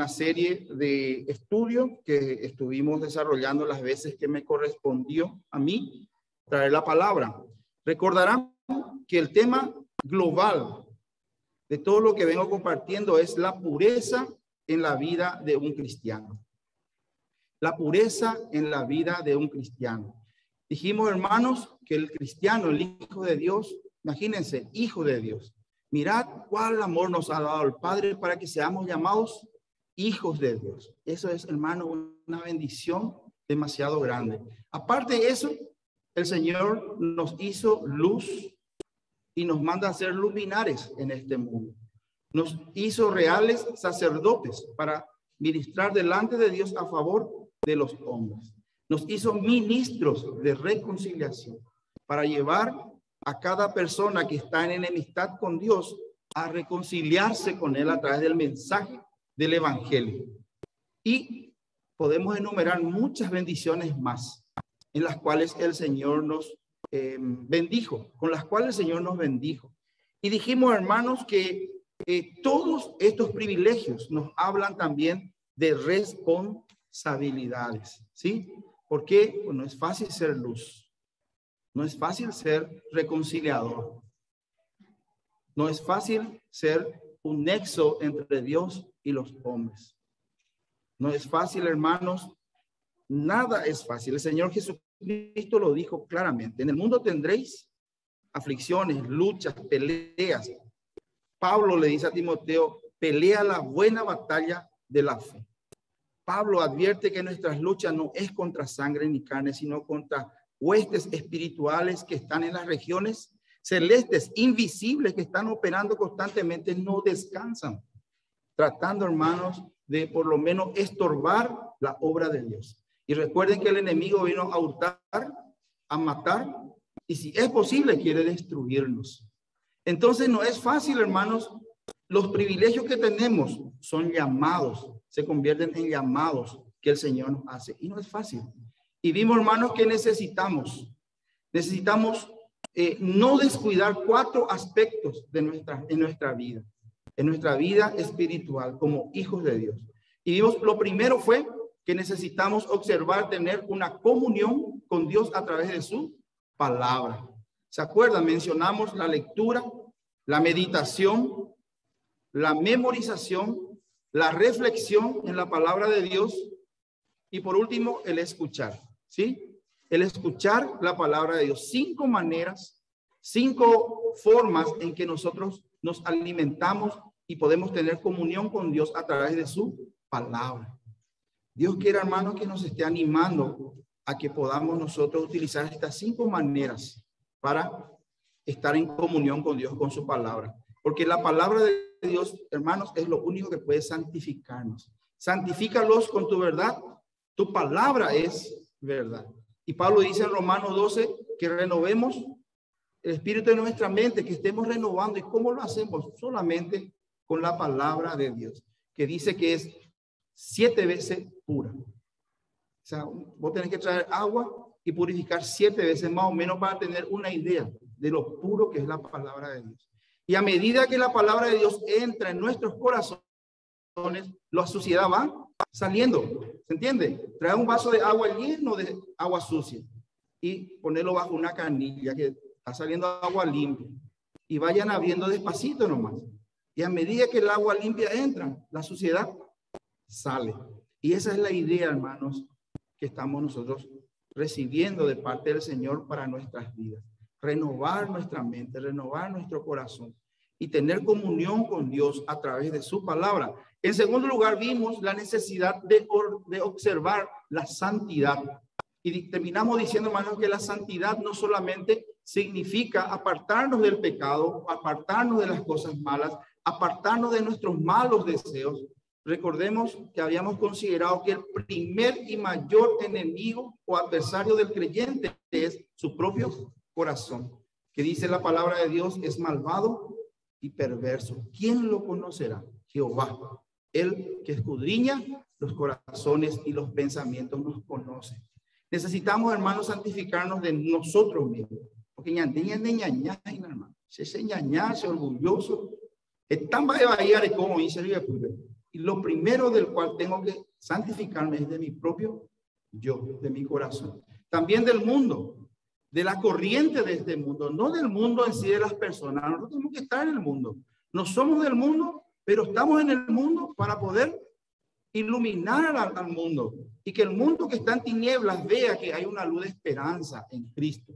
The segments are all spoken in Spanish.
una serie de estudio que estuvimos desarrollando las veces que me correspondió a mí traer la palabra. Recordarán que el tema global de todo lo que vengo compartiendo es la pureza en la vida de un cristiano. La pureza en la vida de un cristiano. Dijimos, hermanos, que el cristiano, el hijo de Dios, imagínense, hijo de Dios. Mirad cuál amor nos ha dado el Padre para que seamos llamados hijos de Dios. Eso es, hermano, una bendición demasiado grande. Aparte de eso, el Señor nos hizo luz y nos manda a ser luminares en este mundo. Nos hizo reales sacerdotes para ministrar delante de Dios a favor de los hombres. Nos hizo ministros de reconciliación para llevar a cada persona que está en enemistad con Dios a reconciliarse con Él a través del mensaje del Evangelio. Y podemos enumerar muchas bendiciones más en las cuales el Señor nos bendijo, con las cuales el Señor nos bendijo. Y dijimos, hermanos, que todos estos privilegios nos hablan también de responsabilidades, ¿sí? Porque pues, no es fácil ser luz, no es fácil ser reconciliador, no es fácil ser un nexo entre Dios y los hombres. No es fácil, hermanos, nada es fácil. El Señor Jesucristo lo dijo claramente. En el mundo tendréis aflicciones, luchas, peleas. Pablo le dice a Timoteo, pelea la buena batalla de la fe. Pablo advierte que nuestras luchas no es contra sangre ni carne, sino contra huestes espirituales que están en las regiones celestes, invisibles, que están operando constantemente, no descansan, tratando, hermanos, de por lo menos estorbar la obra de Dios. Y recuerden que el enemigo vino a hurtar, a matar, y si es posible, quiere destruirnos. Entonces no es fácil, hermanos. Los privilegios que tenemos son llamados, se convierten en llamados que el Señor nos hace. Y no es fácil. Y vimos, hermanos, que necesitamos no descuidar 4 aspectos de en nuestra vida espiritual como hijos de Dios. Y vimos, lo primero fue que necesitamos observar, tener una comunión con Dios a través de su palabra. ¿Se acuerdan? Mencionamos la lectura, la meditación, la memorización, la reflexión en la palabra de Dios y por último el escuchar, ¿sí? El escuchar la palabra de Dios. 5 maneras, 5 formas en que nosotros nos alimentamos y podemos tener comunión con Dios a través de su palabra. Dios quiere, hermanos, que nos esté animando a que podamos nosotros utilizar estas 5 maneras para estar en comunión con Dios, con su palabra. Porque la palabra de Dios, hermanos, es lo único que puede santificarnos. Santifícalos con tu verdad. Tu palabra es verdad. Y Pablo dice en Romanos 12 que renovemos el espíritu de nuestra mente, que estemos renovando. ¿Y cómo lo hacemos? Solamente con la palabra de Dios, que dice que es 7 veces pura. O sea, vos tenés que traer agua y purificar 7 veces más o menos para tener una idea de lo puro que es la palabra de Dios. Y a medida que la palabra de Dios entra en nuestros corazones, la suciedad va saliendo. ¿Se entiende? Traer un vaso de agua lleno de agua sucia y ponerlo bajo una canilla que está saliendo agua limpia. Y vayan abriendo despacito nomás. Y a medida que el agua limpia entra, la suciedad sale. Y esa es la idea, hermanos, que estamos nosotros recibiendo de parte del Señor para nuestras vidas. Renovar nuestra mente, renovar nuestro corazón y tener comunión con Dios a través de su palabra. En segundo lugar, vimos la necesidad de observar la santidad. Y terminamos diciendo, hermanos, que la santidad no solamente significa apartarnos del pecado, apartarnos de las cosas malas, apartarnos de nuestros malos deseos. Recordemos que habíamos considerado que el primer y mayor enemigo o adversario del creyente es su propio corazón, que dice la palabra de Dios es malvado y perverso. ¿Quién lo conocerá? Jehová, el que escudriña los corazones y los pensamientos, nos conoce. Necesitamos, hermanos, santificarnos de nosotros mismos, porque hermano, se orgulloso, es tan de como dice el Y lo primero del cual tengo que santificarme es de mi propio yo, de mi corazón. También del mundo, de la corriente de este mundo, no del mundo en sí de las personas. Nosotros tenemos que estar en el mundo. No somos del mundo, pero estamos en el mundo para poder iluminar al mundo. Y que el mundo que está en tinieblas vea que hay una luz de esperanza en Cristo.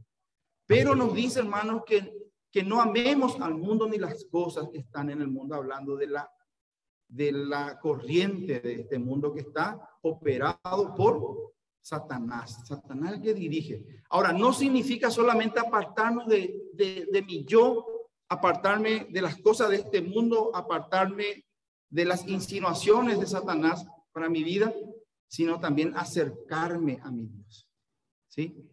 Pero nos dice, hermanos, que no amemos al mundo ni las cosas que están en el mundo, hablando de la corriente de este mundo que está operado por Satanás. Satanás el que dirige. Ahora, no significa solamente apartarnos de mi yo, apartarme de las cosas de este mundo, apartarme de las insinuaciones de Satanás para mi vida, sino también acercarme a mi Dios. ¿Sí?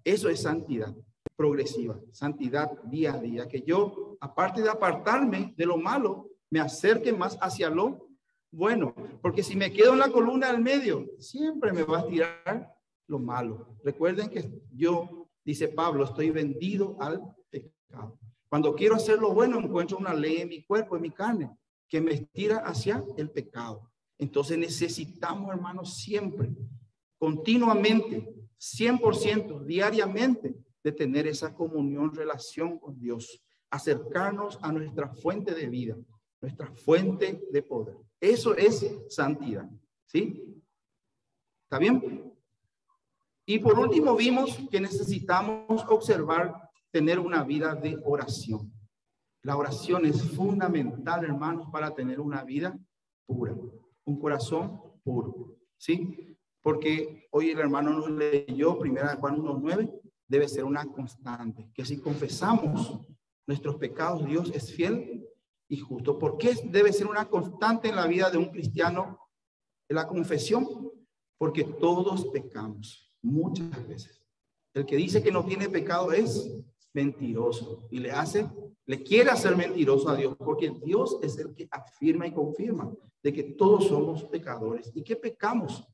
Eso es santidad progresiva, santidad día a día, que yo, aparte de apartarme de lo malo, me acerque más hacia lo bueno, porque si me quedo en la columna del medio, siempre me va a tirar lo malo. Recuerden que yo, dice Pablo, estoy vendido al pecado. Cuando quiero hacer lo bueno, encuentro una ley en mi cuerpo, en mi carne, que me estira hacia el pecado. Entonces necesitamos, hermanos, siempre, continuamente, 100%, diariamente, de tener esa comunión, relación con Dios, acercarnos a nuestra fuente de vida, nuestra fuente de poder. Eso es santidad, ¿sí? ¿Está bien? Y por último vimos que necesitamos observar, tener una vida de oración. La oración es fundamental, hermanos, para tener una vida pura, un corazón puro, ¿sí? Porque hoy el hermano nos leyó 1 Juan 1:9, debe ser una constante, que si confesamos nuestros pecados, Dios es fiel y justo. ¿Por qué debe ser una constante en la vida de un cristiano la confesión? Porque todos pecamos muchas veces. El que dice que no tiene pecado es mentiroso y le quiere hacer mentiroso a Dios, porque Dios es el que afirma y confirma de que todos somos pecadores y que pecamos.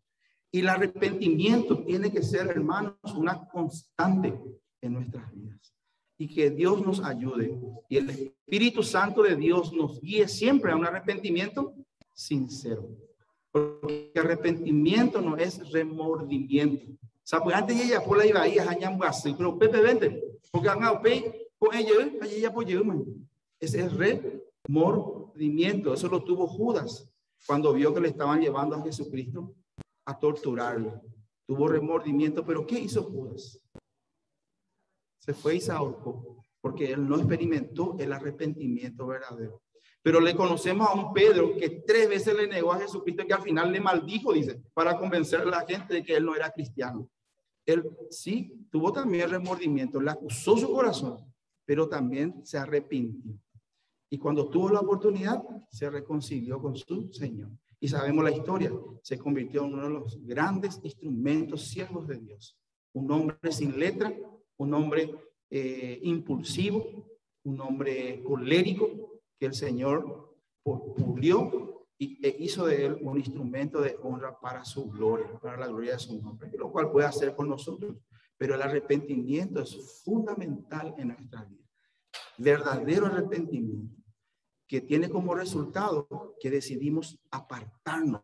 Y el arrepentimiento tiene que ser, hermanos, una constante en nuestras vidas. Y que Dios nos ayude. Y el Espíritu Santo de Dios nos guíe siempre a un arrepentimiento sincero. Porque arrepentimiento no es remordimiento. O sea, pues antes ella por la iba ahí a jañar así, pero Pepe vente. Porque con ella pues yo, ese es remordimiento. Eso lo tuvo Judas cuando vio que le estaban llevando a Jesucristo a torturarlo. Tuvo remordimiento, pero ¿qué hizo Judas? Se fue y se ahorcó, porque él no experimentó el arrepentimiento verdadero. Pero le conocemos a un Pedro que 3 veces le negó a Jesucristo, que al final le maldijo, dice, para convencer a la gente de que él no era cristiano. Él sí tuvo también remordimiento, le acusó su corazón, pero también se arrepintió. Y cuando tuvo la oportunidad, se reconcilió con su Señor. Y sabemos la historia, se convirtió en uno de los grandes instrumentos siervos de Dios. Un hombre sin letra, un hombre impulsivo, un hombre colérico, que el Señor pulió e hizo de él un instrumento de honra para su gloria, para la gloria de su nombre, lo cual puede hacer con nosotros. Pero el arrepentimiento es fundamental en nuestra vida. Verdadero arrepentimiento, que tiene como resultado que decidimos apartarnos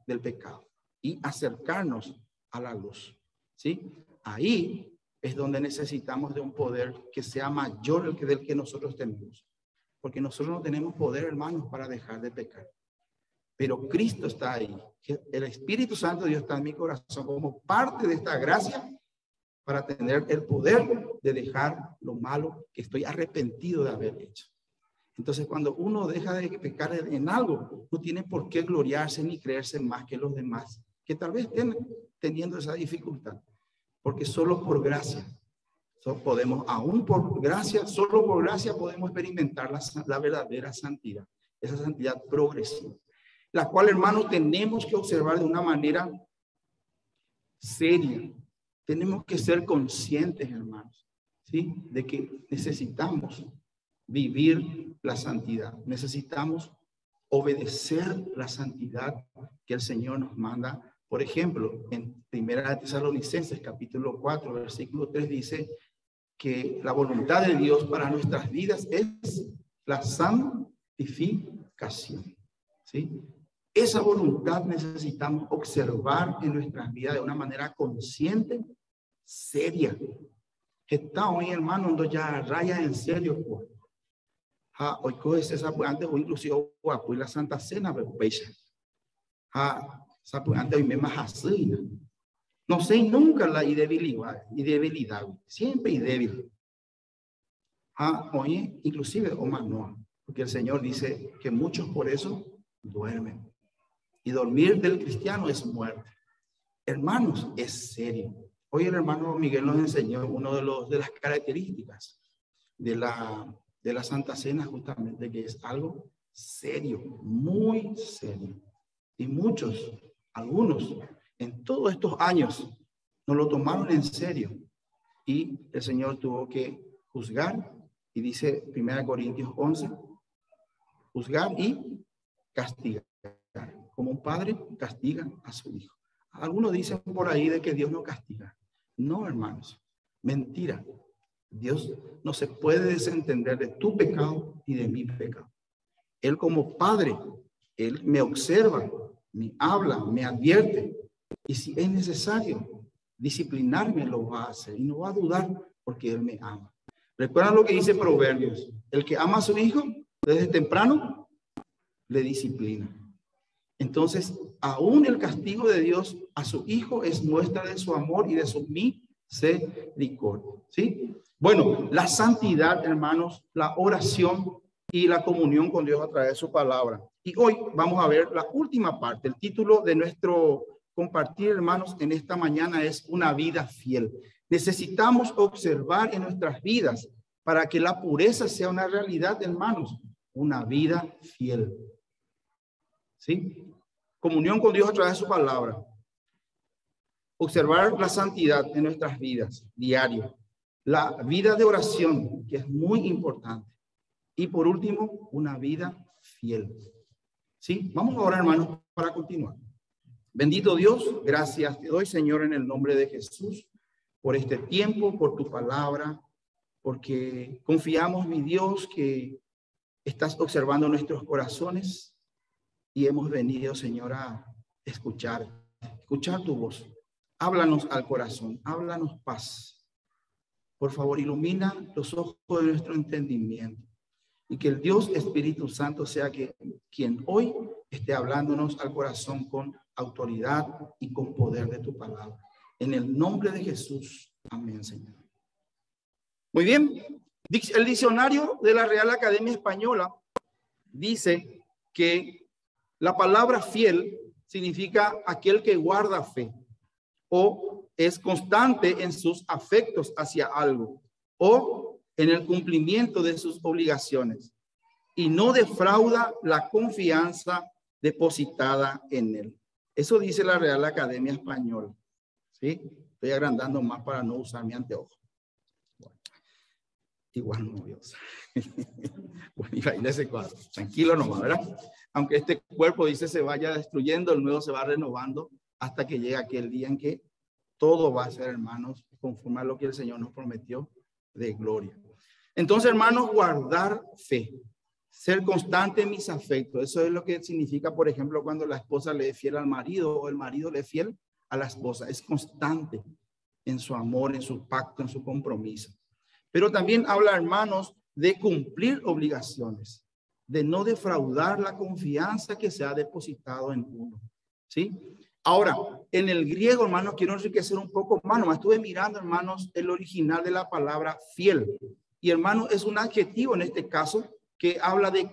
del pecado y acercarnos a la luz, ¿sí? Ahí es donde necesitamos de un poder que sea mayor del que nosotros tenemos. Porque nosotros no tenemos poder, hermanos, para dejar de pecar. Pero Cristo está ahí. El Espíritu Santo de Dios está en mi corazón como parte de esta gracia para tener el poder de dejar lo malo que estoy arrepentido de haber hecho. Entonces, cuando uno deja de pecar en algo, no tiene por qué gloriarse ni creerse más que los demás, que tal vez estén teniendo esa dificultad. Porque solo por gracia, podemos, aún por gracia, solo por gracia podemos experimentar la verdadera santidad, esa santidad progresiva, la cual, hermanos, tenemos que observar de una manera seria. Tenemos que ser conscientes, hermanos, ¿sí? De que necesitamos vivir la santidad. Necesitamos obedecer la santidad que el Señor nos manda. Por ejemplo, en 1 Tesalonicenses, capítulo 4, versículo 3, dice que la voluntad de Dios para nuestras vidas es la santificación, ¿sí? esa voluntad necesitamos observar en nuestras vidas de una manera consciente, seria. Está hoy, hermano, donde ya raya en serio, pues. Hoy coges esa, antes o inclusive pues la Santa Cena, pero pecha. Antes hoy me más no sé nunca la debilidad, siempre débil. Oye, inclusive o más no, porque el Señor dice que muchos por eso duermen. Y dormir del cristiano es muerte. Hermanos, es serio. Hoy el hermano Miguel nos enseñó uno de las características de la Santa Cena, justamente, que es algo serio, muy serio. Y muchos, algunos, en todos estos años, no lo tomaron en serio. Y el Señor tuvo que juzgar, y dice 1 Corintios 11, juzgar y castigar. Como un padre castiga a su hijo. Algunos dicen por ahí de que Dios no castiga. No, hermanos, mentira. Dios no se puede desentender de tu pecado y de mi pecado. Él como padre, Él me observa, me habla, me advierte. Y si es necesario disciplinarme, lo va a hacer. Y no va a dudar porque Él me ama. ¿Recuerdan lo que dice Proverbios? El que ama a su hijo desde temprano, le disciplina. Entonces, aún el castigo de Dios a su hijo es muestra de su amor y de su misericordia. ¿Sí? Bueno, la santidad, hermanos, la oración y la comunión con Dios a través de su palabra. Y hoy vamos a ver la última parte. El título de nuestro compartir, hermanos, en esta mañana es una vida fiel. Necesitamos observar en nuestras vidas para que la pureza sea una realidad, hermanos, una vida fiel. ¿Sí? Comunión con Dios a través de su palabra. Observar la santidad en nuestras vidas diario. La vida de oración, que es muy importante. Y por último, una vida fiel. ¿Sí? Vamos ahora, hermanos, para continuar. Bendito Dios, gracias te doy, Señor, en el nombre de Jesús, por este tiempo, por tu palabra, porque confiamos, mi Dios, que estás observando nuestros corazones y hemos venido, Señor, a escuchar tu voz. Háblanos al corazón, háblanos paz. Por favor, ilumina los ojos de nuestro entendimiento y que el Dios Espíritu Santo sea quien hoy esté hablándonos al corazón con autoridad y con poder de tu palabra. En el nombre de Jesús. Amén, Señor. Muy bien. El diccionario de la Real Academia Española dice que la palabra fiel significa aquel que guarda fe o es constante en sus afectos hacia algo o en el cumplimiento de sus obligaciones y no defrauda la confianza depositada en él. Eso dice la Real Academia Española. ¿Sí? Estoy agrandando más para no usar mi anteojo. Bueno, igual no voy a usar. Bueno, y ahí ese cuadro. Tranquilo nomás, ¿verdad? Aunque este cuerpo, dice, se vaya destruyendo, el nuevo se va renovando hasta que llegue aquel día en que todo va a ser, hermanos, conforme a lo que el Señor nos prometió de gloria. Entonces, hermanos, guardar fe. Ser constante en mis afectos. Eso es lo que significa, por ejemplo, cuando la esposa le es fiel al marido o el marido le es fiel a la esposa. Es constante en su amor, en su pacto, en su compromiso. Pero también habla, hermanos, de cumplir obligaciones, de no defraudar la confianza que se ha depositado en uno. ¿Sí? Ahora, en el griego, hermanos, quiero enriquecer un poco más. Nomás estuve mirando, hermanos, el original de la palabra fiel. Y, hermanos, es un adjetivo en este caso que habla de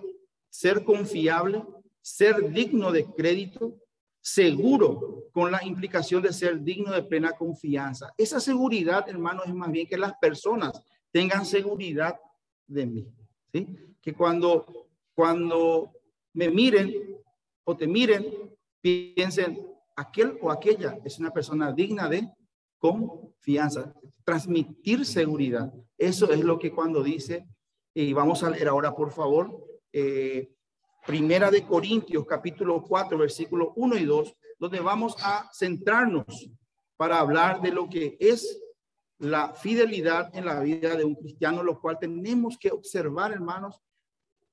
ser confiable, ser digno de crédito, seguro, con la implicación de ser digno de plena confianza. Esa seguridad, hermanos, es más bien que las personas tengan seguridad de mí. ¿Sí? Que cuando me miren o te miren, piensen, aquel o aquella es una persona digna de confianza. Transmitir seguridad. Eso es lo que cuando dice, y vamos a leer ahora, por favor, Primera de Corintios, capítulo 4, versículos 1 y 2, donde vamos a centrarnos para hablar de lo que es la fidelidad en la vida de un cristiano, lo cual tenemos que observar, hermanos,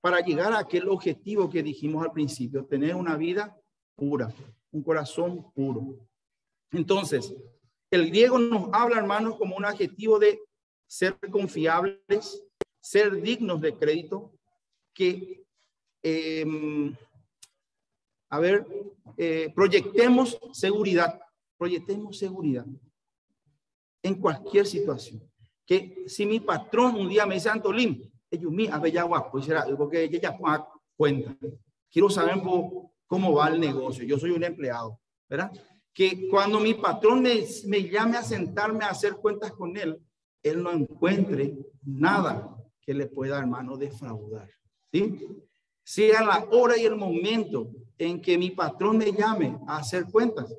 para llegar a aquel objetivo que dijimos al principio, tener una vida pura, un corazón puro. Entonces, el griego nos habla, hermanos, como un adjetivo de ser confiables, ser dignos de crédito, que, proyectemos seguridad en cualquier situación. Que si mi patrón un día me dice, Antolín, porque ella cuenta, quiero saber cómo va el negocio, yo soy un empleado, ¿verdad? Que cuando mi patrón me llame a sentarme a hacer cuentas con él no encuentre nada que le pueda, hermano, defraudar, ¿sí? Sea la hora y el momento en que mi patrón me llame a hacer cuentas,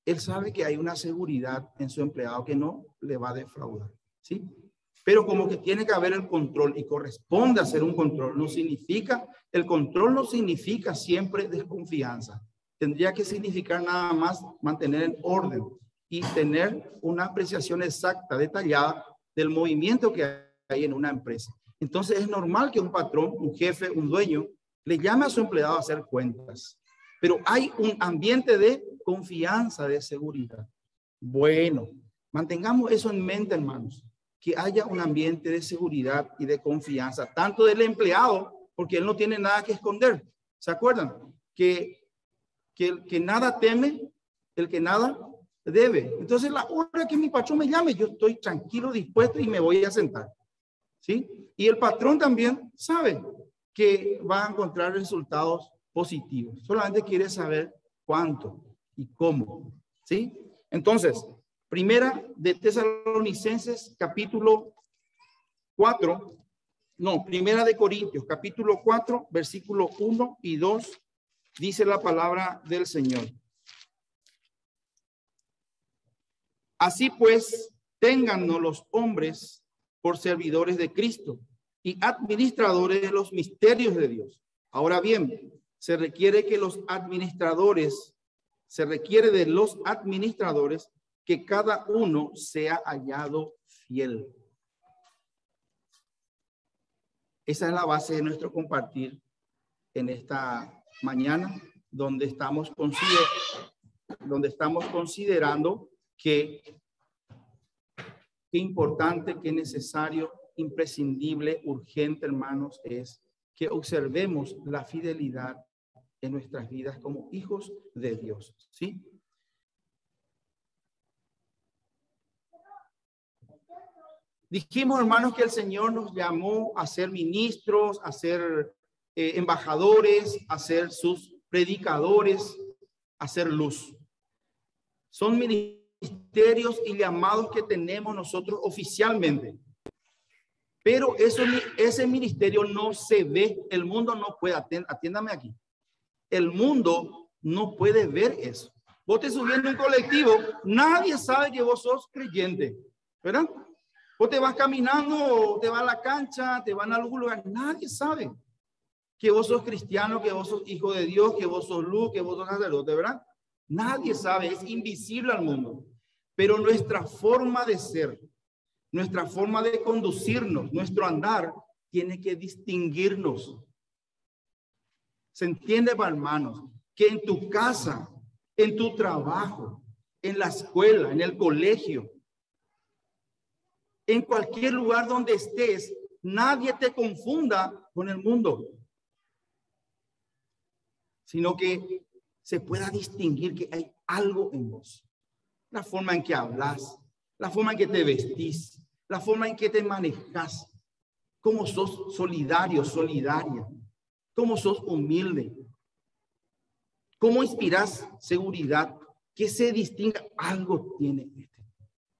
él sabe que hay una seguridad en su empleado que no le va a defraudar, ¿sí? Pero como que tiene que haber el control y corresponde hacer un control, el control no significa siempre desconfianza. Tendría que significar nada más mantener en orden y tener una apreciación exacta, detallada del movimiento que hay en una empresa. Entonces es normal que un patrón, un jefe, un dueño, le llame a su empleado a hacer cuentas. Pero hay un ambiente de confianza, de seguridad. Bueno, mantengamos eso en mente, hermanos, que haya un ambiente de seguridad y de confianza, tanto del empleado, porque él no tiene nada que esconder. ¿Se acuerdan? Que el que nada teme, el que nada debe. Entonces, la hora que mi patrón me llame, yo estoy tranquilo, dispuesto y me voy a sentar, ¿sí? Y el patrón también sabe que va a encontrar resultados positivos. Solamente quiere saber cuánto y cómo, ¿sí? Entonces, primera de Tesalonicenses, capítulo 4, no, primera de Corintios, capítulo 4, versículo 1 y 2, dice la palabra del Señor. Así pues, téngannos los hombres por servidores de Cristo y administradores de los misterios de Dios. Ahora bien, se requiere de los administradores que cada uno sea hallado fiel. Esa es la base de nuestro compartir en esta mañana, donde estamos considerando qué importante, qué necesario, imprescindible, urgente, hermanos, es que observemos la fidelidad en nuestras vidas como hijos de Dios, ¿sí? Dijimos, hermanos, que el Señor nos llamó a ser ministros, a ser embajadores, a ser sus predicadores, a ser luz. Son ministerios y llamados que tenemos nosotros oficialmente. Pero ese ministerio no se ve, el mundo no puede, atiéndame aquí, el mundo no puede ver eso. Vos te subiendo en un colectivo, nadie sabe que vos sos creyente, ¿verdad? Vos te vas caminando, te vas a la cancha, te van a algún lugar, nadie sabe que vos sos cristiano, que vos sos hijo de Dios, que vos sos luz, que vos sos sacerdote, ¿verdad? Nadie sabe, es invisible al mundo. Pero nuestra forma de ser, nuestra forma de conducirnos, nuestro andar, tiene que distinguirnos. ¿Se entiende, hermanos? Que en tu casa, en tu trabajo, en la escuela, en el colegio, en cualquier lugar donde estés, nadie te confunda con el mundo, sino que se pueda distinguir que hay algo en vos. La forma en que hablas, la forma en que te vestís, la forma en que te manejas, cómo sos solidario, solidaria, cómo sos humilde, cómo inspiras seguridad, que se distinga, algo tiene este.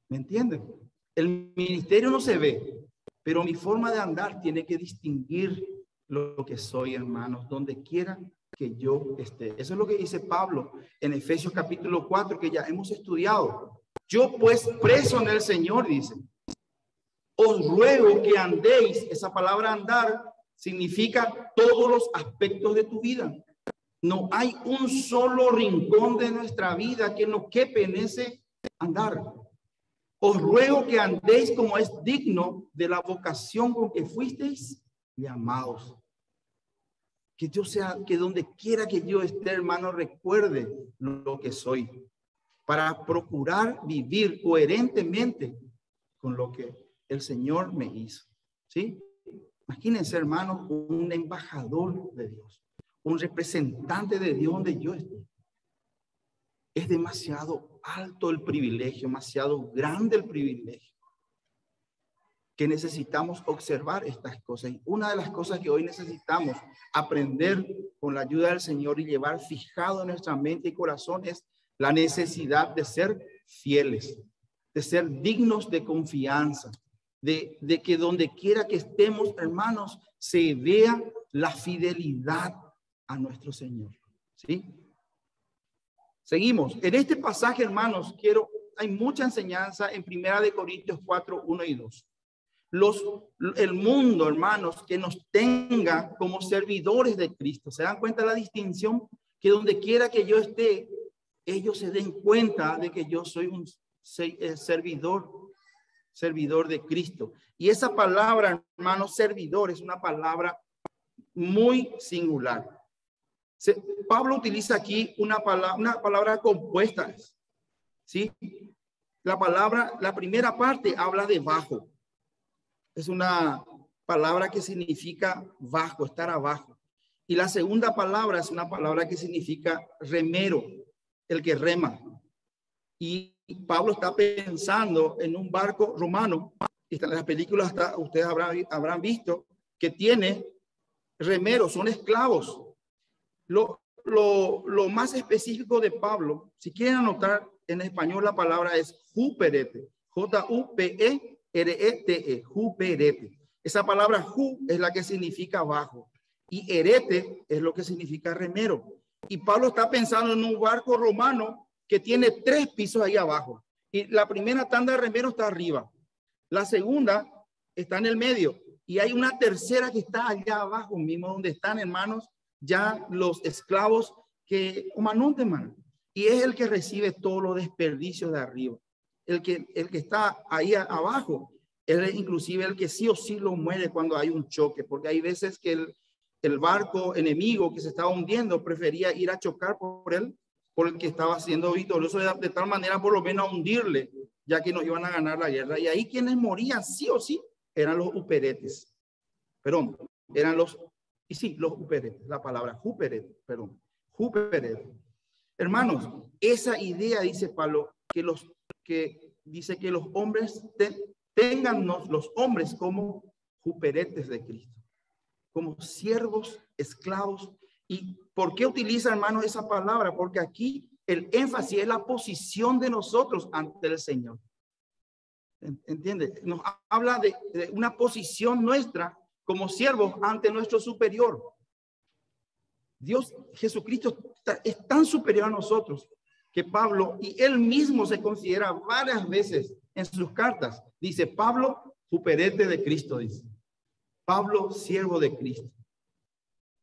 ¿Me entienden? El ministerio no se ve, pero mi forma de andar tiene que distinguir lo que soy, hermanos, donde quiera que yo esté. Eso es lo que dice Pablo en Efesios capítulo 4, que ya hemos estudiado. Yo pues preso en el Señor, dice, os ruego que andéis. Esa palabra andar significa todos los aspectos de tu vida. No hay un solo rincón de nuestra vida que no quepe en ese andar. Os ruego que andéis como es digno de la vocación con que fuisteis llamados. Que yo sea, que donde quiera que yo esté, hermano, recuerde lo que soy, para procurar vivir coherentemente con lo que el Señor me hizo. ¿Sí? Imagínense, hermano, un embajador de Dios, un representante de Dios donde yo estoy. Es demasiado alto el privilegio, demasiado grande el privilegio, que necesitamos observar estas cosas. Y una de las cosas que hoy necesitamos aprender con la ayuda del Señor y llevar fijado en nuestra mente y corazón es la necesidad de ser fieles, de ser dignos de confianza, de que donde quiera que estemos, hermanos, se vea la fidelidad a nuestro Señor. ¿Sí? Seguimos. En este pasaje, hermanos, hay mucha enseñanza en 1 Corintios 4, 1 y 2. El mundo, hermanos, que nos tenga como servidores de Cristo. ¿Se dan cuenta de la distinción? Que donde quiera que yo esté, ellos se den cuenta de que yo soy un servidor de Cristo. Y esa palabra, hermanos, servidor, es una palabra muy singular. Pablo utiliza aquí una palabra compuesta. ¿Sí? La primera parte habla de bajo. Es una palabra que significa bajo, estar abajo. Y la segunda palabra es una palabra que significa remero, el que rema. Y Pablo está pensando en un barco romano. En las películas ustedes habrán visto que tiene remeros, son esclavos. Lo más específico de Pablo, si quieren anotar en español, la palabra es juperete, J-U-P-E-R-E-T-E, juperete. Esa palabra ju es la que significa bajo y erete es lo que significa remero. Y Pablo está pensando en un barco romano que tiene 3 pisos ahí abajo. Y la primera tanda de remero está arriba. La segunda está en el medio. Y hay una tercera que está allá abajo mismo, donde están, hermanos, ya los esclavos que hermano, y es el que recibe todos los desperdicios de arriba. El que está ahí abajo, él es inclusive el que sí o sí lo muere cuando hay un choque, porque hay veces que el barco enemigo que se estaba hundiendo prefería ir a chocar por el que estaba siendo victorioso, de tal manera por lo menos a hundirle, ya que no iban a ganar la guerra. Y ahí quienes morían sí o sí eran los uperetes. Perdón, eran los uperetes, la palabra juperete, perdón, juperete. Hermanos, esa idea, dice Pablo, dice que los hombres téngannos los hombres como juperetes de Cristo, como siervos, esclavos. ¿Y por qué utiliza, hermanos, esa palabra? Porque aquí el énfasis es la posición de nosotros ante el Señor. ¿Entiende? Nos habla de una posición nuestra como siervos ante nuestro superior. Dios, Jesucristo, es tan superior a nosotros que Pablo, y él mismo se considera varias veces en sus cartas, dice Pablo, juperete de Cristo, dice. Pablo, siervo de Cristo.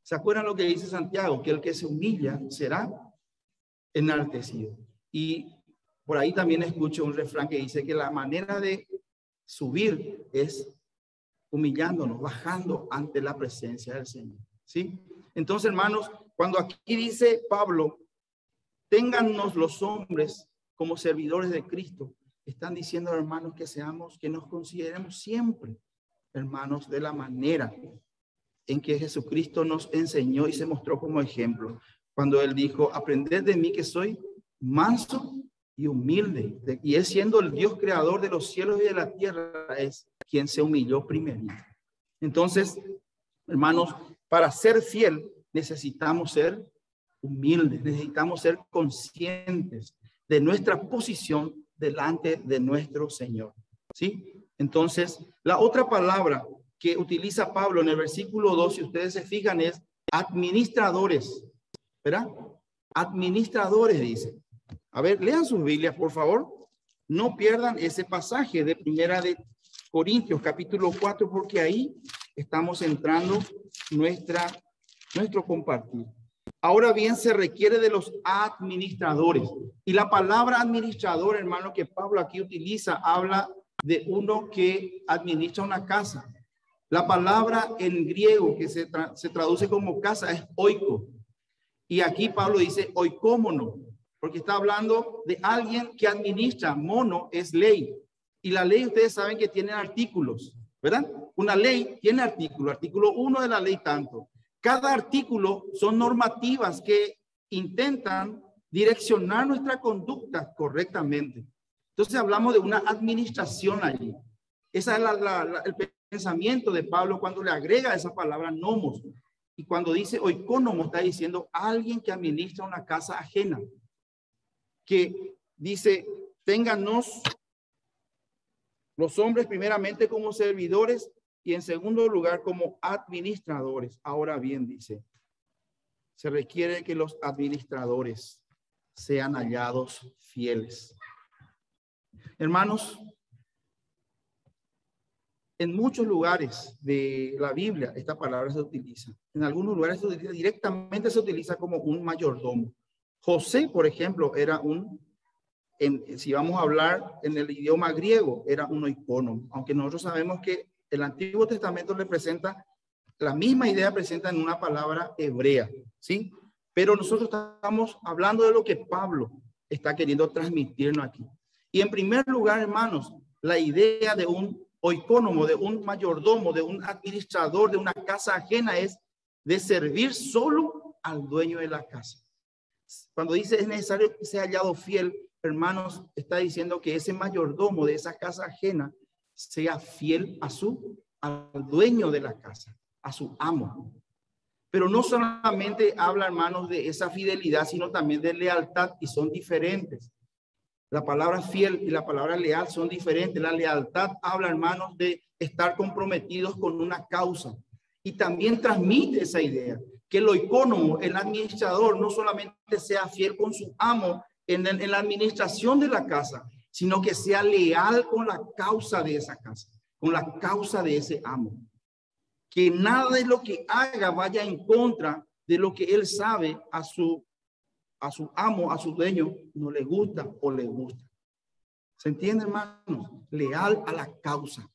¿Se acuerdan lo que dice Santiago? Que el que se humilla será enaltecido. Y por ahí también escucho un refrán que dice que la manera de subir es humillándonos, bajando ante la presencia del Señor. ¿Sí? Entonces, hermanos, cuando aquí dice Pablo, téngannos los hombres como servidores de Cristo, están diciendo, hermanos, que nos consideremos siempre, hermanos, de la manera en que Jesucristo nos enseñó y se mostró como ejemplo. Cuando él dijo, aprended de mí que soy manso y humilde. Y él, siendo el Dios creador de los cielos y de la tierra, es quien se humilló primero. Entonces, hermanos, para ser fiel necesitamos ser humildes, necesitamos ser conscientes de nuestra posición delante de nuestro Señor. ¿Sí? Entonces, la otra palabra que utiliza Pablo en el versículo 2, si ustedes se fijan, es administradores. ¿Verdad? Administradores, dice. A ver, lean sus Biblias, por favor. No pierdan ese pasaje de 1 Corintios, capítulo 4, porque ahí estamos entrando nuestro compartir. Ahora bien, se requiere de los administradores. Y la palabra administrador, hermano, que Pablo aquí utiliza, habla de uno que administra una casa. La palabra en griego que se traduce como casa es oiko. Y aquí Pablo dice oikómono, porque está hablando de alguien que administra. Mono es ley. Y la ley, ustedes saben que tiene artículos, ¿verdad? Una ley tiene artículo. Artículo 1 de la ley tanto. Cada artículo son normativas que intentan direccionar nuestra conducta correctamente. Entonces hablamos de una administración allí. Ese es el pensamiento de Pablo cuando le agrega esa palabra nomos. Y cuando dice oikónomo, está diciendo alguien que administra una casa ajena. Que dice, téngannos los hombres primeramente como servidores y en segundo lugar como administradores. Ahora bien, dice, se requiere que los administradores sean hallados fieles. Hermanos, en muchos lugares de la Biblia esta palabra se utiliza. En algunos lugares directamente se utiliza como un mayordomo. José, por ejemplo, era si vamos a hablar en el idioma griego, era un oikónomo. Aunque nosotros sabemos que el Antiguo Testamento representa, la misma idea presenta en una palabra hebrea, ¿sí? Pero nosotros estamos hablando de lo que Pablo está queriendo transmitirnos aquí. Y en primer lugar, hermanos, la idea de un oikónomo, de un mayordomo, de un administrador de una casa ajena es de servir solo al dueño de la casa. Cuando dice es necesario que sea hallado fiel, hermanos, está diciendo que ese mayordomo de esa casa ajena sea fiel al dueño de la casa, a su amo. Pero no solamente habla, hermanos, de esa fidelidad, sino también de lealtad, y son diferentes. La palabra fiel y la palabra leal son diferentes. La lealtad habla, hermanos, de estar comprometidos con una causa. Y también transmite esa idea, que el oikónomo, el administrador, no solamente sea fiel con su amo en la administración de la casa, sino que sea leal con la causa de esa casa, con la causa de ese amo. Que nada de lo que haga vaya en contra de lo que él sabe a su amo, a su dueño, no le gusta o le gusta. ¿Se entiende, hermanos? Leal a la causa.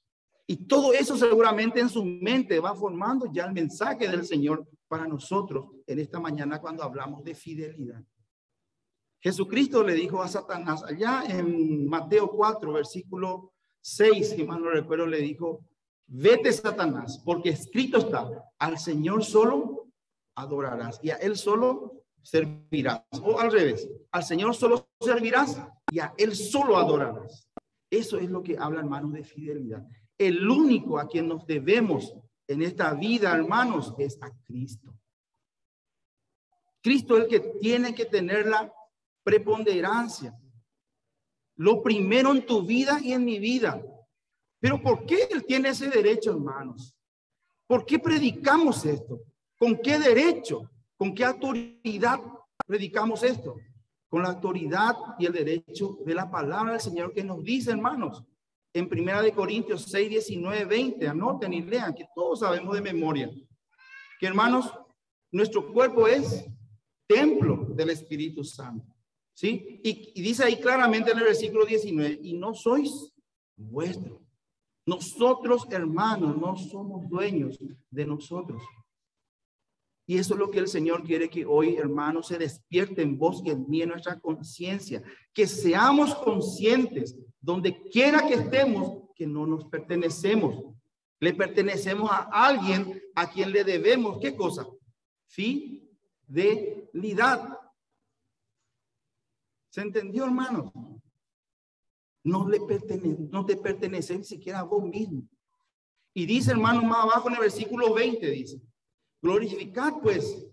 Y todo eso seguramente en su mente va formando ya el mensaje del Señor para nosotros en esta mañana cuando hablamos de fidelidad. Jesucristo le dijo a Satanás, allá en Mateo 4, versículo 6, si mal no recuerdo, le dijo, vete, Satanás, porque escrito está, al Señor solo adorarás y a Él solo servirás. O al revés, al Señor solo servirás y a Él solo adorarás. Eso es lo que habla, hermanos, de fidelidad. El único a quien nos debemos en esta vida, hermanos, es a Cristo. Cristo es el que tiene que tener la preponderancia. Lo primero en tu vida y en mi vida. Pero ¿por qué Él tiene ese derecho, hermanos? ¿Por qué predicamos esto? ¿Con qué derecho? ¿Con qué autoridad predicamos esto? Con la autoridad y el derecho de la palabra del Señor que nos dice, hermanos, en 1 Corintios 6, 19, 20, anoten y lean, que todos sabemos de memoria, que, hermanos, nuestro cuerpo es templo del Espíritu Santo, ¿sí? Y dice ahí claramente en el versículo 19, y no sois vuestros. Nosotros, hermanos, no somos dueños de nosotros. Y eso es lo que el Señor quiere que hoy, hermanos, se despierte en vos y en mí, en nuestra conciencia. Que seamos conscientes, donde quiera que estemos, que no nos pertenecemos. Le pertenecemos a alguien a quien le debemos, ¿qué cosa? Fidelidad. ¿Se entendió, hermanos? No te pertenece ni siquiera a vos mismo. Y dice, hermano, más abajo en el versículo 20, dice, glorificad pues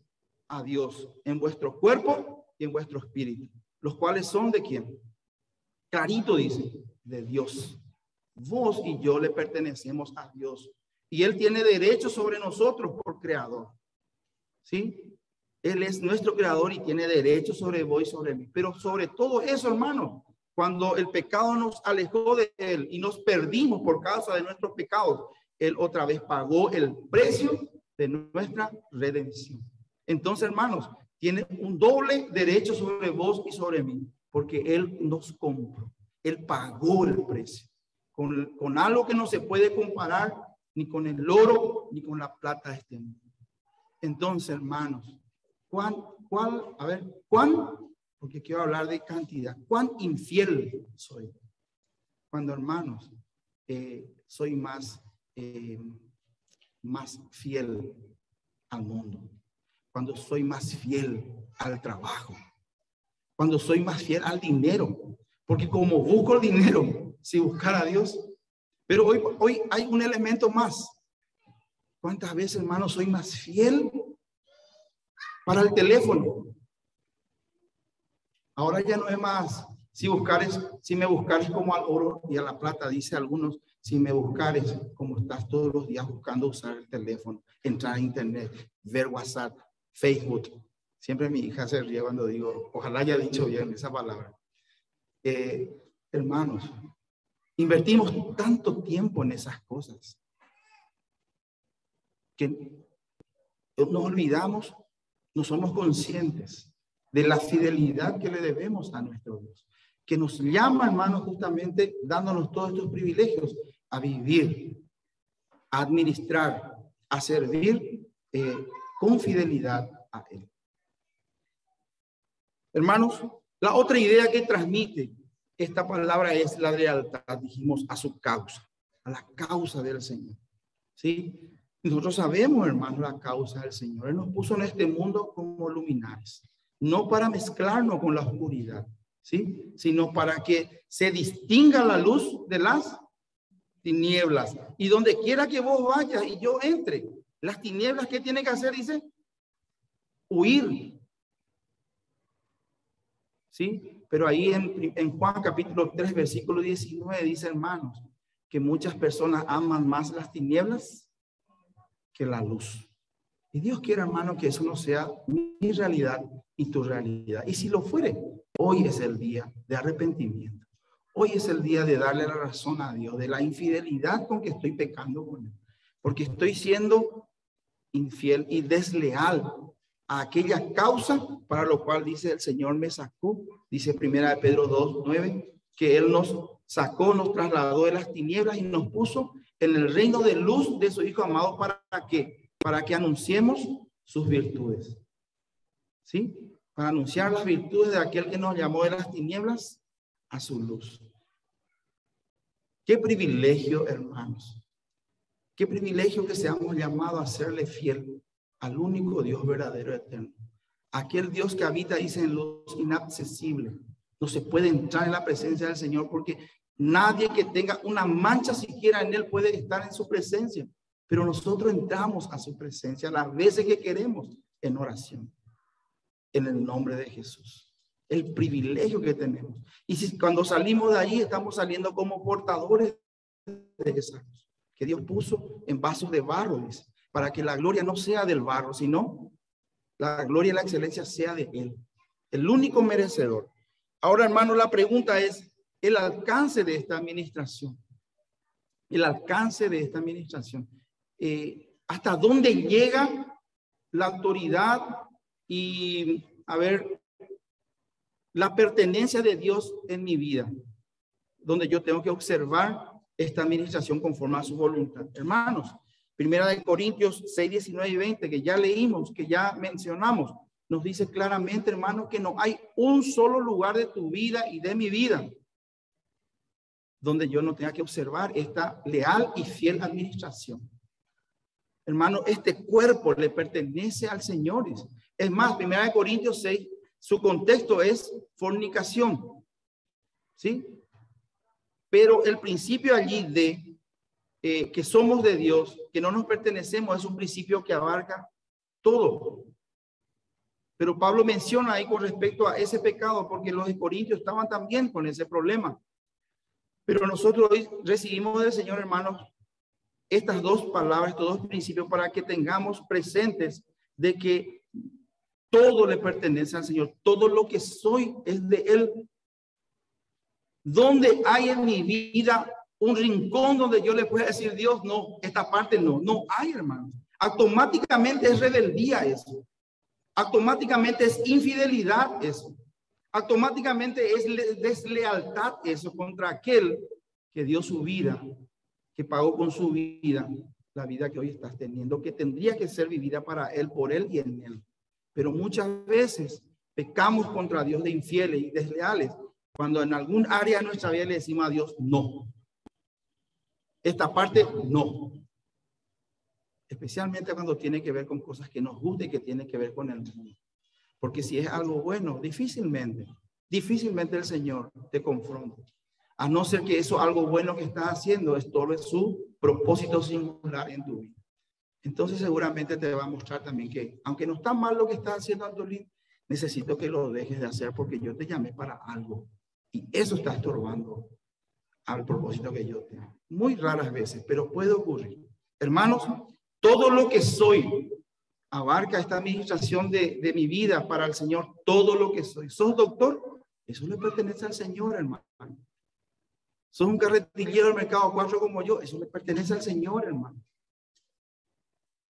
a Dios en vuestro cuerpo y en vuestro espíritu, los cuales son ¿de quién? Clarito dice, de Dios. Vos y yo le pertenecemos a Dios. Y Él tiene derecho sobre nosotros por creador. ¿Sí? Él es nuestro creador y tiene derecho sobre vos y sobre mí. Pero sobre todo eso, hermano, cuando el pecado nos alejó de Él y nos perdimos por causa de nuestros pecados, Él otra vez pagó el precio de nuestra redención. Entonces, hermanos, tiene un doble derecho sobre vos y sobre mí, porque Él nos compró. Él pagó el precio con algo que no se puede comparar ni con el oro, ni con la plata de este mundo. Entonces, hermanos, porque quiero hablar de cantidad, ¿cuán infiel soy? Cuando, hermanos, soy más fiel al mundo, cuando soy más fiel al trabajo, cuando soy más fiel al dinero, porque como busco el dinero, si buscar a Dios, pero hoy hay un elemento más. ¿Cuántas veces, hermanos, soy más fiel para el teléfono? Ahora ya no es más, si me buscares como al oro y a la plata, dice algunos, si me buscares como estás todos los días buscando usar el teléfono, entrar a internet, ver WhatsApp, Facebook. Siempre mi hija se ríe cuando digo, ojalá haya dicho bien esa palabra. Hermanos, invertimos tanto tiempo en esas cosas que nos olvidamos, no somos conscientes de la fidelidad que le debemos a nuestro Dios, que nos llama, hermanos, justamente dándonos todos estos privilegios a vivir, a administrar, a servir con fidelidad a Él. Hermanos, la otra idea que transmite esta palabra es la lealtad, dijimos, a su causa, a la causa del Señor. ¿Sí? Nosotros sabemos, hermanos, la causa del Señor. Él nos puso en este mundo como luminares, no para mezclarnos con la oscuridad, ¿sí? Sino para que se distinga la luz de las tinieblas. Y donde quiera que vos vayas y yo entre, las tinieblas, ¿qué tiene que hacer? Dice, huir. ¿Sí? Pero ahí en Juan capítulo 3, versículo 19 dice, hermanos, que muchas personas aman más las tinieblas que la luz. Y Dios quiere, hermano, que eso no sea mi realidad y tu realidad. Y si lo fuere, hoy es el día de arrepentimiento. Hoy es el día de darle la razón a Dios de la infidelidad con que estoy pecando con Él. Porque estoy siendo infiel y desleal a aquella causa para lo cual dice el Señor me sacó. Dice primera de Pedro 2:9, que Él nos sacó, nos trasladó de las tinieblas y nos puso en el reino de luz de su Hijo amado. ¿Para qué? Para que anunciemos sus virtudes. ¿Sí? Para anunciar las virtudes de aquel que nos llamó de las tinieblas a su luz. Qué privilegio, hermanos. Qué privilegio que seamos llamados a serle fiel al único Dios verdadero eterno. Aquel Dios que habita, dice, en luz inaccesible. No se puede entrar en la presencia del Señor porque nadie que tenga una mancha siquiera en Él puede estar en su presencia. Pero nosotros entramos a su presencia las veces que queremos en oración. En el nombre de Jesús. El privilegio que tenemos. Y si cuando salimos de allí estamos saliendo como portadores de esa luz que Dios puso en vasos de barro, dice, para que la gloria no sea del barro, sino la gloria y la excelencia sea de Él, el único merecedor. Ahora, hermano, la pregunta es el alcance de esta administración. El alcance de esta administración. ¿Hasta dónde llega la autoridad y, la pertenencia de Dios en mi vida? Donde yo tengo que observar esta administración conforme a su voluntad. Hermanos, Primera de Corintios 6, 19 y 20, que ya leímos, que ya mencionamos, nos dice claramente, hermanos, que no hay un solo lugar de tu vida y de mi vida donde yo no tenga que observar esta leal y fiel administración. Hermano, este cuerpo le pertenece al Señor. Es más, Primera de Corintios 6, su contexto es fornicación. ¿Sí? Pero el principio allí de que somos de Dios, que no nos pertenecemos, es un principio que abarca todo. Pero Pablo menciona ahí con respecto a ese pecado, porque los de Corintios estaban también con ese problema. Pero nosotros hoy recibimos del Señor, hermanos, estas dos palabras, estos dos principios, para que tengamos presentes de que todo le pertenece al Señor. Todo lo que soy es de Él. Donde hay en mi vida un rincón donde yo le pueda decir, Dios, no, esta parte no hay, hermano. Automáticamente es rebeldía eso. Automáticamente es infidelidad eso. Automáticamente es deslealtad eso contra aquel que dio su vida, que pagó con su vida la vida que hoy estás teniendo, que tendría que ser vivida para Él, por Él y en Él. Pero muchas veces pecamos contra Dios de infieles y desleales, cuando en algún área de nuestra vida le decimos a Dios, no. Esta parte, no. Especialmente cuando tiene que ver con cosas que nos gustan y que tiene que ver con el mundo. Porque si es algo bueno, difícilmente el Señor te confronta. A no ser que eso algo bueno que estás haciendo es todo su propósito singular en tu vida. Entonces seguramente te va a mostrar también que, aunque no está mal lo que estás haciendo, Antolín, necesito que lo dejes de hacer porque yo te llamé para algo. Y eso está estorbando al propósito que yo tengo. Muy raras veces, pero puede ocurrir. Hermanos, todo lo que soy abarca esta administración de mi vida para el Señor. Todo lo que soy. ¿Sos doctor? Eso le pertenece al Señor, hermano. ¿Sos un carretillero del mercado 4 como yo? Eso le pertenece al Señor, hermano.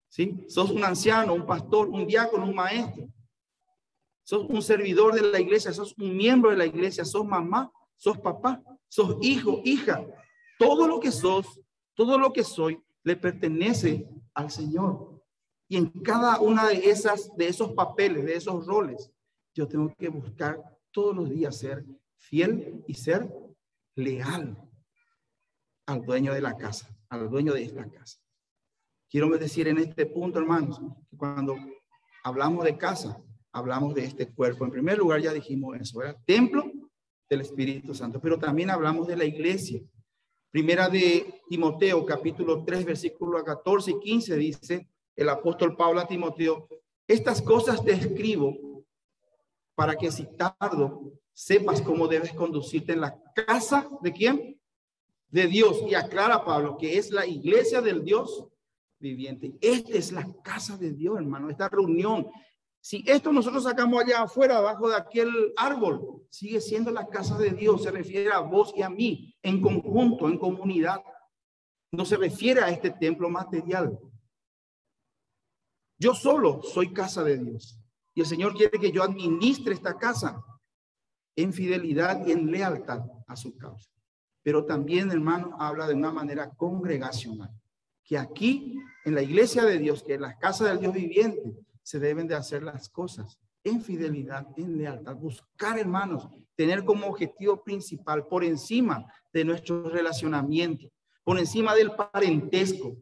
¿Sí? ¿Sos un anciano, un pastor, un diácono, un maestro? ¿Sos un servidor de la iglesia? ¿Sos un miembro de la iglesia? ¿Sos mamá? ¿Sos papá? ¿Sos hijo, hija? Todo lo que sos, todo lo que soy, le pertenece al Señor. Y en cada una de esos papeles, de esos roles, yo tengo que buscar todos los días ser fiel y ser leal al dueño de la casa, al dueño de esta casa. Quiero decir en este punto, hermanos, que cuando hablamos de casa, hablamos de este cuerpo. En primer lugar, ya dijimos eso, era templo del Espíritu Santo, pero también hablamos de la iglesia. Primera de Timoteo, capítulo 3, versículos 14 y 15, dice el apóstol Pablo a Timoteo: estas cosas te escribo para que si tardo sepas cómo debes conducirte en la casa ¿de quién? De Dios. Y aclara Pablo que es la iglesia del Dios viviente. Esta es la casa de Dios, hermano, esta reunión. Si esto nosotros sacamos allá afuera, abajo de aquel árbol, sigue siendo la casa de Dios. Se refiere a vos y a mí, en conjunto, en comunidad. No se refiere a este templo material. Yo solo soy casa de Dios. Y el Señor quiere que yo administre esta casa en fidelidad y en lealtad a su causa. Pero también, hermano, habla de una manera congregacional. Que aquí, en la iglesia de Dios, que es la casa del Dios viviente, se deben de hacer las cosas en fidelidad, en lealtad. Buscar, hermanos, tener como objetivo principal, por encima de nuestro relacionamiento, por encima del parentesco,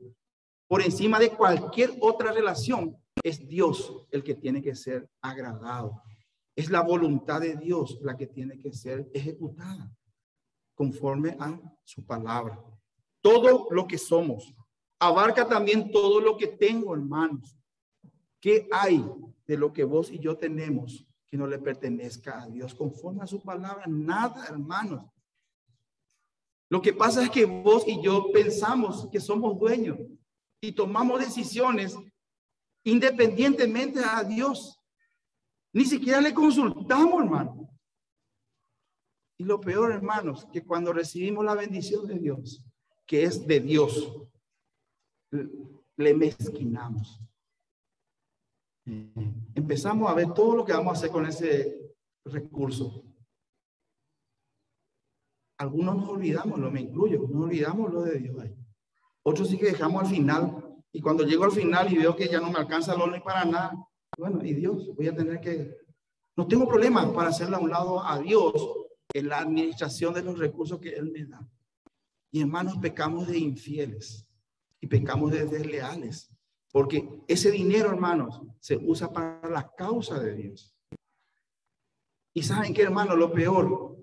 por encima de cualquier otra relación, es Dios el que tiene que ser agradado. Es la voluntad de Dios la que tiene que ser ejecutada conforme a su palabra. Todo lo que somos abarca también todo lo que tengo, hermanos. ¿Qué hay de lo que vos y yo tenemos que no le pertenezca a Dios conforme a su palabra? Nada, hermanos. Lo que pasa es que vos y yo pensamos que somos dueños y tomamos decisiones independientemente a Dios. Ni siquiera le consultamos, hermano. Y lo peor, hermanos, que cuando recibimos la bendición de Dios, que es de Dios, le mezquinamos. Empezamos a ver todo lo que vamos a hacer con ese recurso. Algunos nos olvidamos, me incluyo, nos olvidamos lo de Dios ahí. Otros sí que dejamos al final. Y cuando llego al final y veo que ya no me alcanza lo ni para nada, bueno, y Dios, voy a tener que... No tengo problema para hacerle a un lado a Dios en la administración de los recursos que Él me da. Y hermanos, pecamos de infieles y pecamos de desleales. Porque ese dinero, hermanos, se usa para la causa de Dios. Y ¿saben qué, hermano? Lo peor,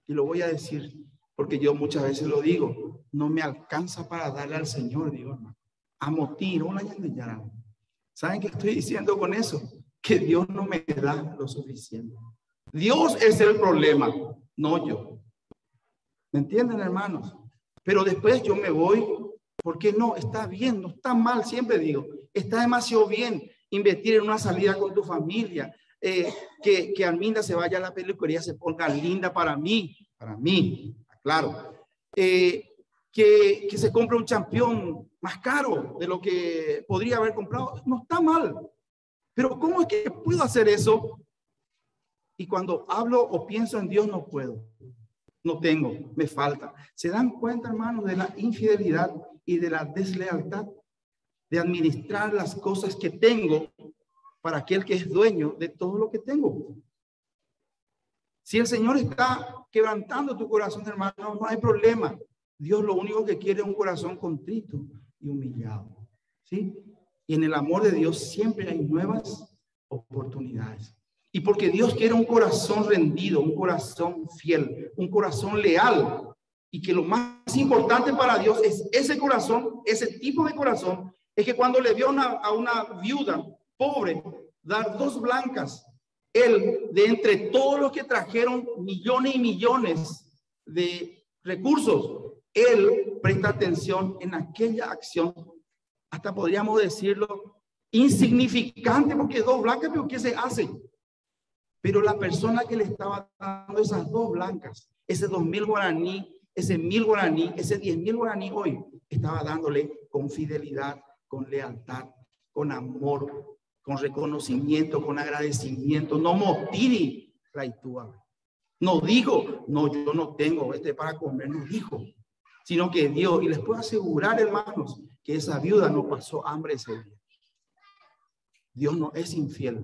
y lo voy a decir, porque yo muchas veces lo digo, no me alcanza para darle al Señor, digo, hermano. Amo tiro, ¿saben qué estoy diciendo con eso? Que Dios no me da lo suficiente. Dios es el problema, no yo. ¿Me entienden, hermanos? Pero después yo me voy. ¿Por qué no? Está bien, no está mal, siempre digo. Está demasiado bien invertir en una salida con tu familia. Que Arminda se vaya a la peluquería, se ponga linda para mí, claro. Que se compre un champión más caro de lo que podría haber comprado. No está mal. Pero ¿cómo es que puedo hacer eso? Y cuando hablo o pienso en Dios no puedo. No tengo, me falta. ¿Se dan cuenta, hermanos, de la infidelidad y de la deslealtad? de administrar las cosas que tengo para aquel que es dueño de todo lo que tengo. Si el Señor está quebrantando tu corazón, hermano, no hay problema. Dios lo único que quiere es un corazón contrito y humillado, ¿sí? Y en el amor de Dios siempre hay nuevas oportunidades. Y porque Dios quiere un corazón rendido, un corazón fiel, un corazón leal. Y que lo más importante para Dios es ese corazón, ese tipo de corazón, es que cuando le vio a una viuda pobre dar 2 blancas, él, de entre todos los que trajeron millones y millones de recursos, él presta atención en aquella acción, hasta podríamos decirlo, insignificante, porque 2 blancas, pero ¿qué se hace? Pero la persona que le estaba dando esas 2 blancas, ese 2.000 guaraní, ese 1.000 guaraní, ese 10.000 guaraní hoy, estaba dándole con fidelidad, con lealtad, con amor, con reconocimiento, con agradecimiento. No motiri, Raitúa. No dijo, no, yo no tengo para comer, no dijo, sino que dio. Y les puedo asegurar, hermanos, que esa viuda no pasó hambre ese día. Dios no es infiel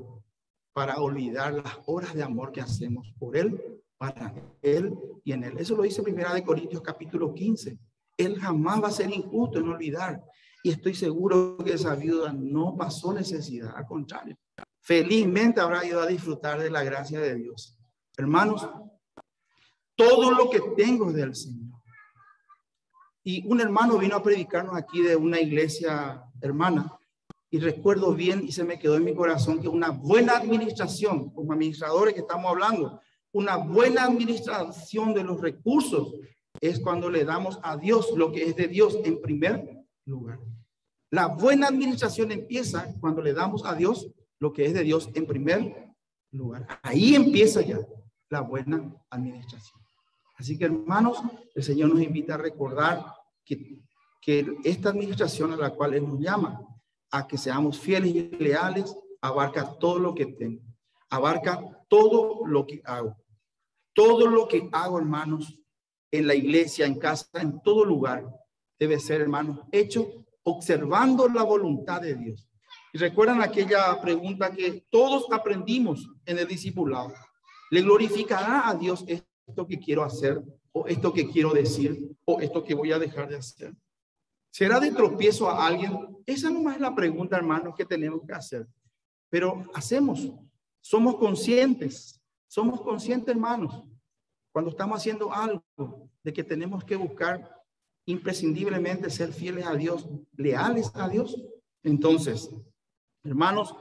para olvidar las horas de amor que hacemos por Él, para Él y en Él. Eso lo dice 1 Corintios capítulo 15. Él jamás va a ser injusto en olvidar. Y estoy seguro que esa viuda no pasó necesidad. Al contrario, felizmente habrá ido a disfrutar de la gracia de Dios. Hermanos, todo lo que tengo es del Señor. Y un hermano vino a predicarnos aquí de una iglesia hermana. Y recuerdo bien, y se me quedó en mi corazón, que una buena administración, como administradores que estamos hablando, una buena administración de los recursos es cuando le damos a Dios lo que es de Dios en primer lugar. La buena administración empieza cuando le damos a Dios lo que es de Dios en primer lugar. Ahí empieza ya la buena administración. Así que, hermanos, el Señor nos invita a recordar que esta administración a la cual Él nos llama, a que seamos fieles y leales, abarca todo lo que tengo, abarca todo lo que hago. Todo lo que hago, hermanos, en la iglesia, en casa, en todo lugar, debe ser, hermanos, hecho observando la voluntad de Dios. Y recuerdan aquella pregunta que todos aprendimos en el discipulado. ¿Le glorificará a Dios esto que quiero hacer, o esto que quiero decir, o esto que voy a dejar de hacer? ¿Será de tropiezo a alguien? Esa no es la pregunta, hermanos, que tenemos que hacer. Pero somos conscientes, hermanos, cuando estamos haciendo algo, de que tenemos que buscar imprescindiblemente ser fieles a Dios, leales a Dios. Entonces, hermanos,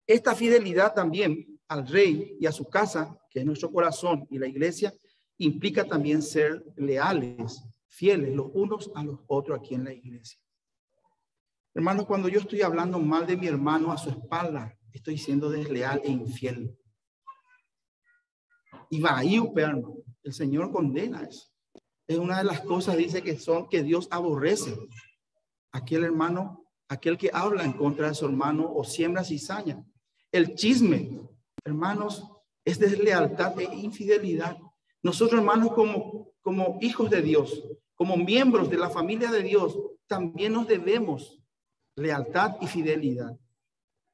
esta fidelidad también al Rey y a su casa, que es nuestro corazón y la iglesia, implica también ser leales, fieles los unos a los otros aquí en la iglesia. Hermanos, cuando yo estoy hablando mal de mi hermano a su espalda, estoy siendo desleal e infiel. Y va ahí, hermano, el Señor condena eso. Es una de las cosas, dice, que Dios aborrece. Aquel hermano, aquel que habla en contra de su hermano o siembra cizaña. El chisme, hermanos, es deslealtad e infidelidad. Nosotros, hermanos, como hijos de Dios, como miembros de la familia de Dios, también nos debemos lealtad y fidelidad.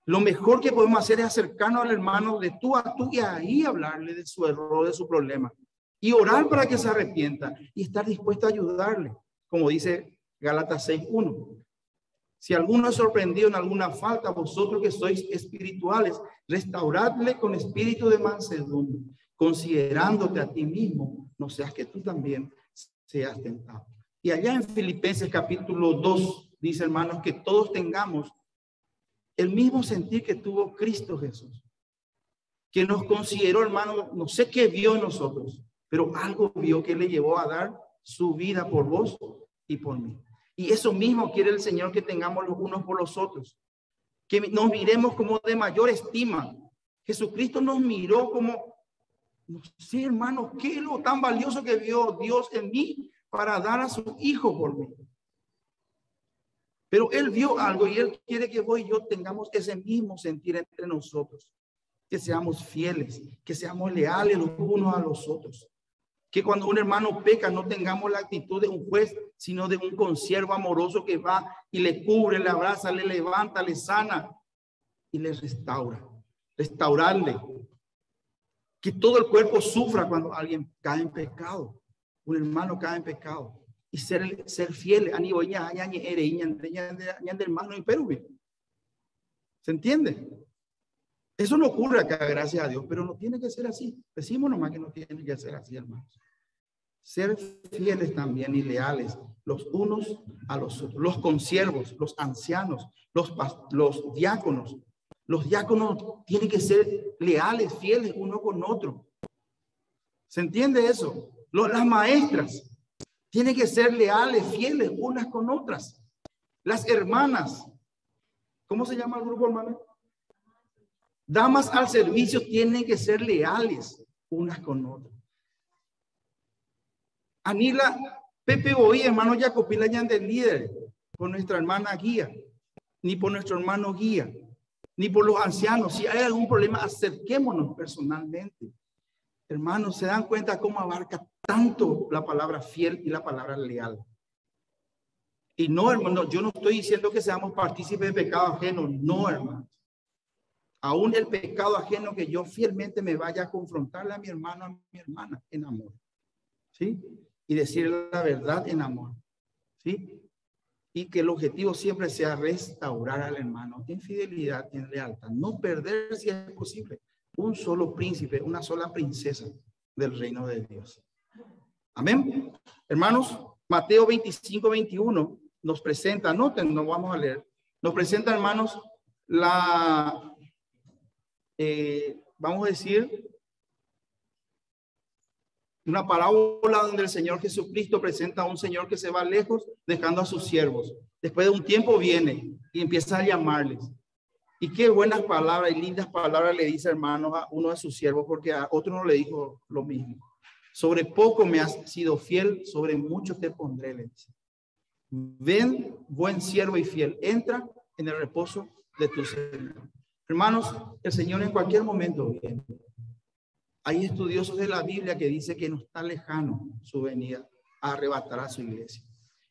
Lo mejor que podemos hacer es acercarnos al hermano de tú a tú y ahí hablarle de su error, de su problema. Y orar para que se arrepienta y estar dispuesto a ayudarle. Como dice Gálatas 6:1. Si alguno es sorprendido en alguna falta, vosotros que sois espirituales, restauradle con espíritu de mansedumbre, considerándote a ti mismo, no seas que tú también seas tentado. Y allá en Filipenses capítulo 2, dice, hermanos, que todos tengamos el mismo sentir que tuvo Cristo Jesús, que nos consideró, hermano, no sé qué vio en nosotros, pero algo vio que le llevó a dar su vida por vos y por mí. Y eso mismo quiere el Señor, que tengamos los unos por los otros, que nos miremos como de mayor estima. Jesucristo nos miró como, no sé, hermano, qué es lo tan valioso que vio Dios en mí para dar a su Hijo por mí. Pero Él vio algo y Él quiere que vos y yo tengamos ese mismo sentir entre nosotros, que seamos fieles, que seamos leales los unos a los otros. Que cuando un hermano peca no tengamos la actitud de un juez, sino de un consiervo amoroso que va y le cubre, le abraza, le levanta, le sana y le restaura. Restaurarle. Que todo el cuerpo sufra cuando alguien cae en pecado. Un hermano cae en pecado. Y ser fiel. ¿Se entiende? Eso no ocurre acá, gracias a Dios, pero no tiene que ser así. Decimos nomás que no tiene que ser así, hermanos. Ser fieles también y leales los unos a los otros, los consiervos, los ancianos, los diáconos. Los diáconos tienen que ser leales, fieles uno con otro. ¿Se entiende eso? Las maestras tienen que ser leales, fieles unas con otras. Las hermanas, ¿cómo se llama el grupo, hermano? Damas al servicio tienen que ser leales unas con otras. Anila, Pepe Boí, hermano Jacopila ya del líder, por nuestra hermana guía, ni por nuestro hermano guía, ni por los ancianos. Si hay algún problema, acerquémonos personalmente. Hermanos, ¿se dan cuenta cómo abarca tanto la palabra fiel y la palabra leal? Y no, hermano, yo no estoy diciendo que seamos partícipes de pecado ajeno. No, hermano. Aún el pecado ajeno, que yo fielmente me vaya a confrontarle a mi hermano, a mi hermana, en amor. ¿Sí? Y decirle la verdad en amor. ¿Sí? Y que el objetivo siempre sea restaurar al hermano en fidelidad, en lealtad. No perder, si es posible, un solo príncipe, una sola princesa del reino de Dios. Amén. Hermanos, Mateo 25, 21 nos presenta, noten, no vamos a leer, nos presenta, hermanos, vamos a decir, una parábola donde el Señor Jesucristo presenta a un Señor que se va lejos dejando a sus siervos. Después de un tiempo viene y empieza a llamarles. Y qué buenas palabras y lindas palabras le dice, hermanos, a uno de sus siervos, porque a otro no le dijo lo mismo. Sobre poco me has sido fiel, sobre mucho te pondré, le dice. Ven, buen siervo y fiel, entra en el reposo de tu Señor. Hermanos, el Señor en cualquier momento viene. Hay estudiosos de la Biblia que dicen que no está lejano su venida a arrebatar a su iglesia.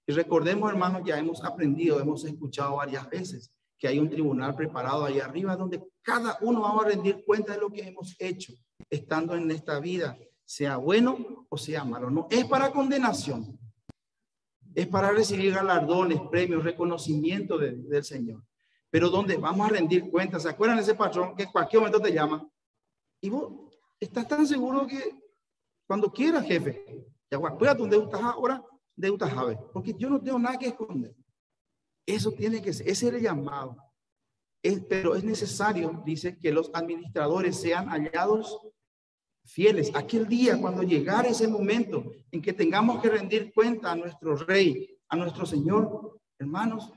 Y recordemos, hermanos, ya hemos aprendido, hemos escuchado varias veces que hay un tribunal preparado ahí arriba donde cada uno va a rendir cuenta de lo que hemos hecho estando en esta vida, sea bueno o sea malo. No es para condenación, es para recibir galardones, premios, reconocimiento del Señor. Pero donde vamos a rendir cuentas, ¿se acuerdan de ese patrón que en cualquier momento te llama? Y vos estás tan seguro que cuando quieras, jefe, ya guapura donde estás ahora, de usted sabe, porque yo no tengo nada que esconder. Eso tiene que ser, ese es el llamado. Pero es necesario, dice, que los administradores sean hallados fieles. Aquel día, cuando llegara ese momento en que tengamos que rendir cuenta a nuestro Rey, a nuestro Señor, hermanos,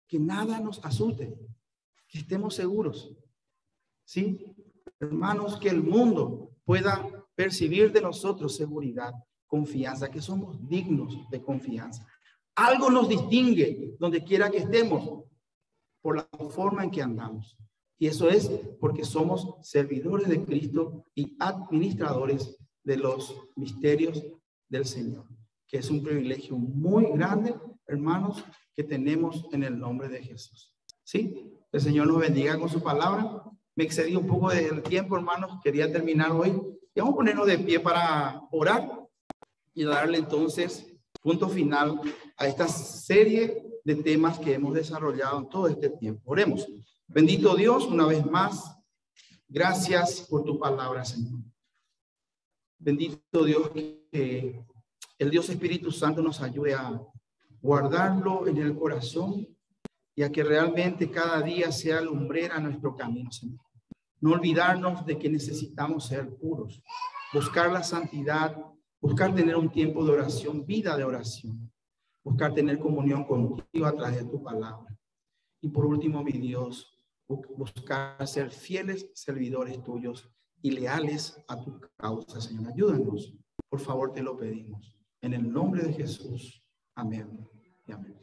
que nada nos asuste, que estemos seguros. ¿Sí? Hermanos, que el mundo pueda percibir de nosotros seguridad, confianza, que somos dignos de confianza. Algo nos distingue donde quiera que estemos por la forma en que andamos. Y eso es porque somos servidores de Cristo y administradores de los misterios del Señor, que es un privilegio muy grande, hermanos, que tenemos en el nombre de Jesús. ¿Sí? El Señor nos bendiga con su palabra. Me excedí un poco del tiempo, hermanos. Quería terminar hoy. Y vamos a ponernos de pie para orar y darle entonces punto final a esta serie de temas que hemos desarrollado en todo este tiempo. Oremos. Bendito Dios, una vez más, gracias por tu palabra, Señor. Bendito Dios, que el Dios Espíritu Santo nos ayude a guardarlo en el corazón y a que realmente cada día sea lumbrera nuestro camino, Señor. No olvidarnos de que necesitamos ser puros, buscar la santidad, buscar tener un tiempo de oración, vida de oración, buscar tener comunión contigo a través de tu palabra. Y por último, mi Dios, buscar ser fieles servidores tuyos y leales a tu causa, Señor. Ayúdanos, por favor, te lo pedimos. En el nombre de Jesús. Amén y amén.